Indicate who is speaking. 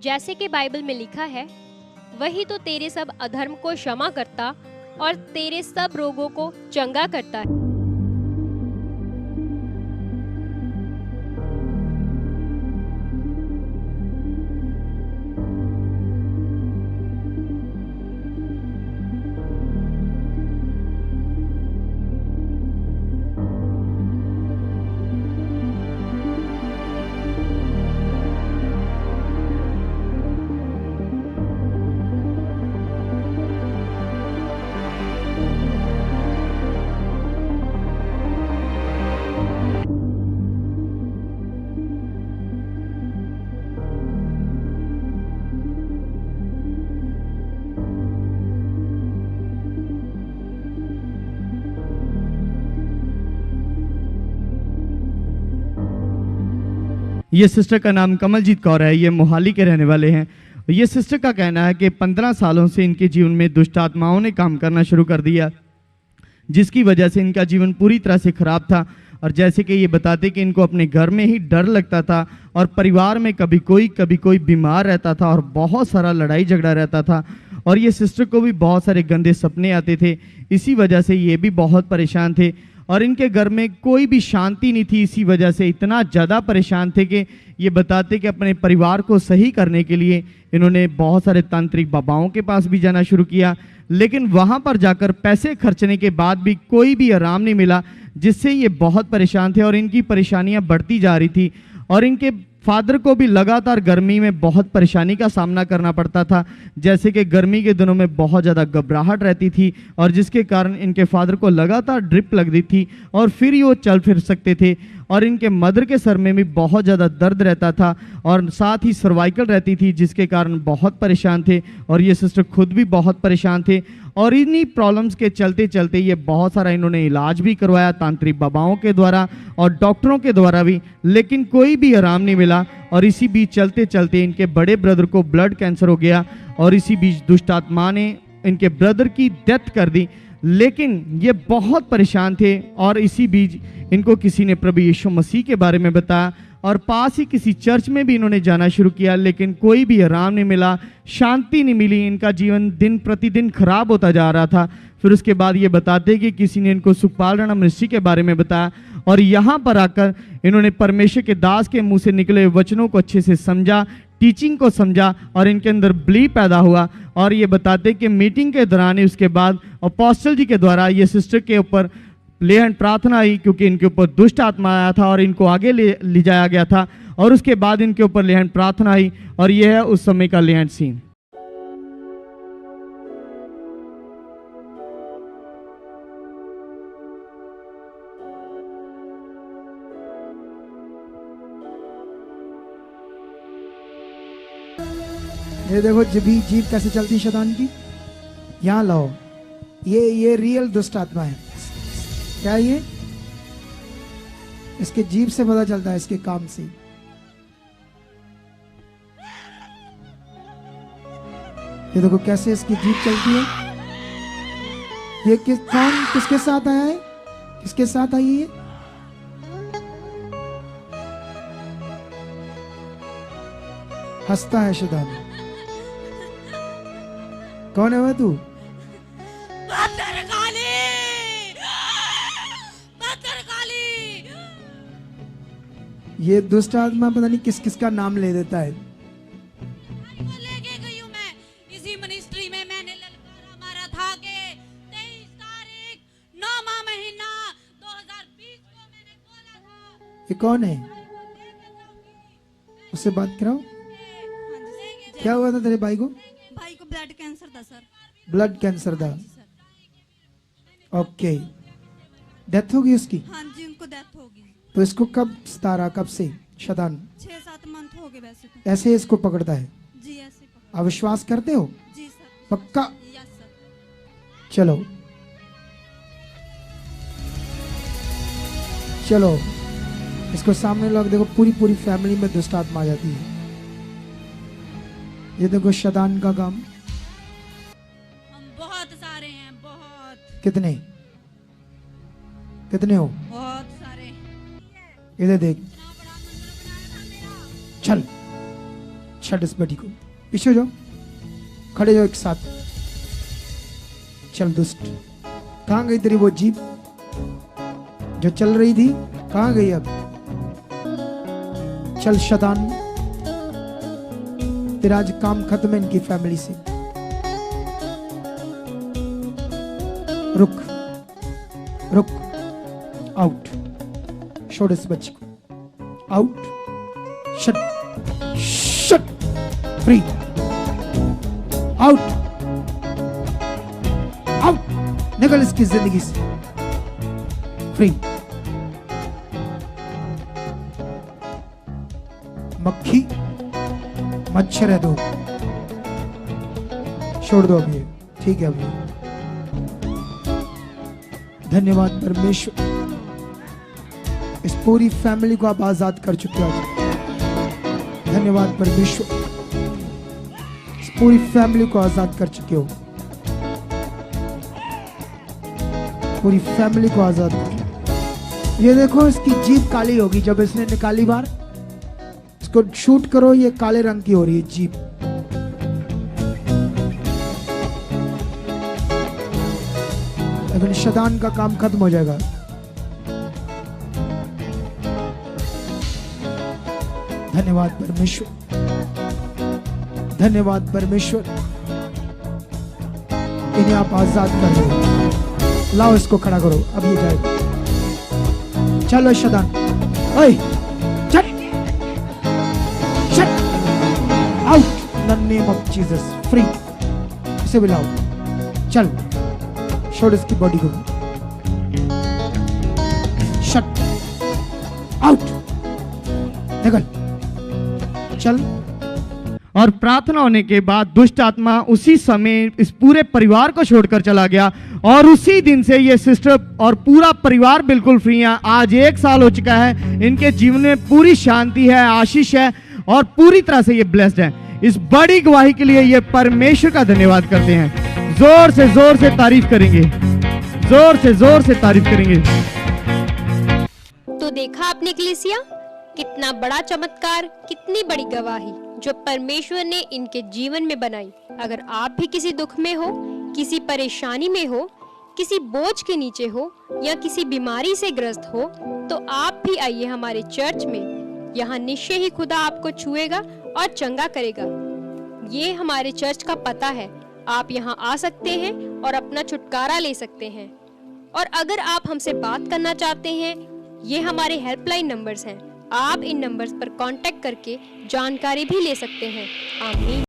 Speaker 1: जैसे कि बाइबल में लिखा है, वही तो तेरे सब अधर्म को क्षमा करता और तेरे सब रोगों को चंगा करता है।
Speaker 2: ये सिस्टर का नाम कमलजीत कौर है। ये मोहाली के रहने वाले हैं। ये सिस्टर का कहना है कि 15 सालों से इनके जीवन में दुष्ट आत्माओं ने काम करना शुरू कर दिया, जिसकी वजह से इनका जीवन पूरी तरह से खराब था। और जैसे कि ये बताते कि इनको अपने घर में ही डर लगता था और परिवार में कभी कोई बीमार रहता था और बहुत सारा लड़ाई झगड़ा रहता था। और ये सिस्टर को भी बहुत सारे गंदे सपने आते थे। इसी वजह से ये भी बहुत परेशान थे और इनके घर में कोई भी शांति नहीं थी। इसी वजह से इतना ज़्यादा परेशान थे कि ये बताते कि अपने परिवार को सही करने के लिए इन्होंने बहुत सारे तांत्रिक बाबाओं के पास भी जाना शुरू किया, लेकिन वहाँ पर जाकर पैसे खर्चने के बाद भी कोई भी आराम नहीं मिला, जिससे ये बहुत परेशान थे और इनकी परेशानियाँ बढ़ती जा रही थी। और इनके फादर को भी लगातार गर्मी में बहुत परेशानी का सामना करना पड़ता था, जैसे कि गर्मी के दिनों में बहुत ज़्यादा घबराहट रहती थी और जिसके कारण इनके फादर को लगातार ड्रिप लगती थी और फिर ही वो चल फिर सकते थे। और इनके मदर के सर में भी बहुत ज़्यादा दर्द रहता था और साथ ही सर्वाइकल रहती थी, जिसके कारण बहुत परेशान थे। और ये सिस्टर खुद भी बहुत परेशान थे और इन्हीं प्रॉब्लम्स के चलते चलते ये बहुत सारा इन्होंने इलाज भी करवाया तांत्रिक बाबाओं के द्वारा और डॉक्टरों के द्वारा भी, लेकिन कोई भी आराम नहीं मिला। और इसी बीच चलते चलते इनके बड़े ब्रदर को ब्लड कैंसर हो गया और इसी बीच दुष्ट आत्मा ने इनके ब्रदर की डेथ कर दी। लेकिन ये बहुत परेशान थे और इसी बीच इनको किसी ने प्रभु यीशु मसीह के बारे में बताया और पास ही किसी चर्च में भी इन्होंने जाना शुरू किया, लेकिन कोई भी आराम नहीं मिला, शांति नहीं मिली। इनका जीवन दिन प्रतिदिन खराब होता जा रहा था। फिर उसके बाद ये बताते कि किसी ने इनको सुखपाल राणा मिनिस्ट्री के बारे में बताया और यहाँ पर आकर इन्होंने परमेश्वर के दास के मुंह से निकले वचनों को अच्छे से समझा, टीचिंग को समझा और इनके अंदर बिलीव पैदा हुआ। और ये बताते कि मीटिंग के दौरान उसके बाद अपोस्टल जी के द्वारा ये सिस्टर के ऊपर लेहन प्रार्थना आई, क्योंकि इनके ऊपर दुष्ट आत्मा आया था और इनको आगे ले जाया गया था। और उसके बाद इनके ऊपर लेहन प्रार्थना आई और यह है उस समय का लेहन सीन।
Speaker 3: ये देखो जीभ कैसे चलती शैतान की। यहाँ लाओ, ये रियल दुष्ट आत्मा है। क्या ये? इसके जीभ से पता चलता है, इसके काम से। ये देखो कैसे इसकी जीभ चलती है। ये किसके साथ आया है? किसके साथ आई है? हंसता है शैतान। कौन है वह तू? ये दुष्ट आत्मा पता नहीं किस किस का नाम ले देता है।
Speaker 4: लेके गई हूं मैं इसी मिनिस्ट्री में। मैंने ललकारा मारा था कि 23 तारीख 9वां महीना 2020 को मैंने बोला था।
Speaker 3: ये कौन है? उससे बात कराओ। क्या हुआ था तेरे भाई को?
Speaker 4: भाई को ब्लड कैंसर था सर।
Speaker 3: ब्लड कैंसर था। ओके, डेथ हो गई उसकी?
Speaker 4: हाँ जी, उनको डेथ हो गई।
Speaker 3: तो इसको कब सतारा, कब से शैतान?
Speaker 4: 6-7 मंथ हो गए वैसे तो।
Speaker 3: ऐसे इसको पकड़ता है?
Speaker 4: जी ऐसे
Speaker 3: आप विश्वास करते हो?
Speaker 4: जी सर।
Speaker 3: पक्का?
Speaker 4: Yes sir.
Speaker 3: चलो चलो, इसको सामने लोग देखो, पूरी फैमिली में दुष्ट आत्मा आ जाती है। ये देखो शैतान का काम।
Speaker 4: हम बहुत सारे हैं, बहुत।
Speaker 3: कितने कितने हो?
Speaker 4: बहुत सारे।
Speaker 3: इधर देख। चल छठ इस बड़ी को, पीछे हो जाओ, खड़े जाओ एक साथ। चल दुष्ट, कहाँ गई तेरी वो जीप जो चल रही थी, कहाँ गई अब? चल शैतान, तेरा आज काम खत्म है इनकी फैमिली से। रुक रुक, आउट, छोड़ इस बच्चे को, out, shut shut, free, out out, निकल इसकी जिंदगी से, फ्री। मक्खी मच्छर है दो, छोड़ दो अभी, ठीक है अभी। धन्यवाद परमेश्वर, इस पूरी फैमिली को आप आजाद कर चुके हो। धन्यवाद परमेश्वर, इस पूरी फैमिली को आजाद कर चुके हो, पूरी फैमिली को आजाद कर। ये देखो इसकी जीभ काली होगी जब इसने निकाली बार, इसको शूट करो, ये काले रंग की हो रही है जीभ। लेकिन शैतान का काम खत्म हो जाएगा। धन्यवाद परमेश्वर, धन्यवाद परमेश्वर, इन्हें आप आजाद कर दो। लाओ इसको खड़ा करो, अब ये जाएगा। चलो शैतान, ओए चट चट, out in the name of Jesus, free. इसे भी लाओ, चल, छोड़ इसकी बॉडी को, शट, आउट, निकल, चल।
Speaker 2: और प्रार्थना होने के बाद दुष्ट आत्मा उसी समय इस पूरे परिवार को छोड़कर चला गया और उसी दिन से ये सिस्टर और पूरा परिवार बिल्कुल फ्री है। आज 1 साल हो चुका है, इनके जीवन में पूरी शांति है, आशीष है और पूरी तरह से ये ब्लेस्ड है। इस बड़ी गवाही के लिए ये परमेश्वर का धन्यवाद करते हैं। जोर से तारीफ करेंगे, जोर से तारीफ करेंगे।
Speaker 1: तो देखा आपने कलीसिया, कितना बड़ा चमत्कार, कितनी बड़ी गवाही जो परमेश्वर ने इनके जीवन में बनाई। अगर आप भी किसी दुख में हो, किसी परेशानी में हो, किसी बोझ के नीचे हो या किसी बीमारी से ग्रस्त हो, तो आप भी आइए हमारे चर्च में। यहाँ निश्चय ही खुदा आपको छुएगा और चंगा करेगा। ये हमारे चर्च का पता है, आप यहाँ आ सकते हैं और अपना छुटकारा ले सकते हैं। और अगर आप हमसे बात करना चाहते हैं, ये हमारे हेल्पलाइन नंबर्स हैं, आप इन नंबर्स पर कांटेक्ट करके जानकारी भी ले सकते हैं। आमीन।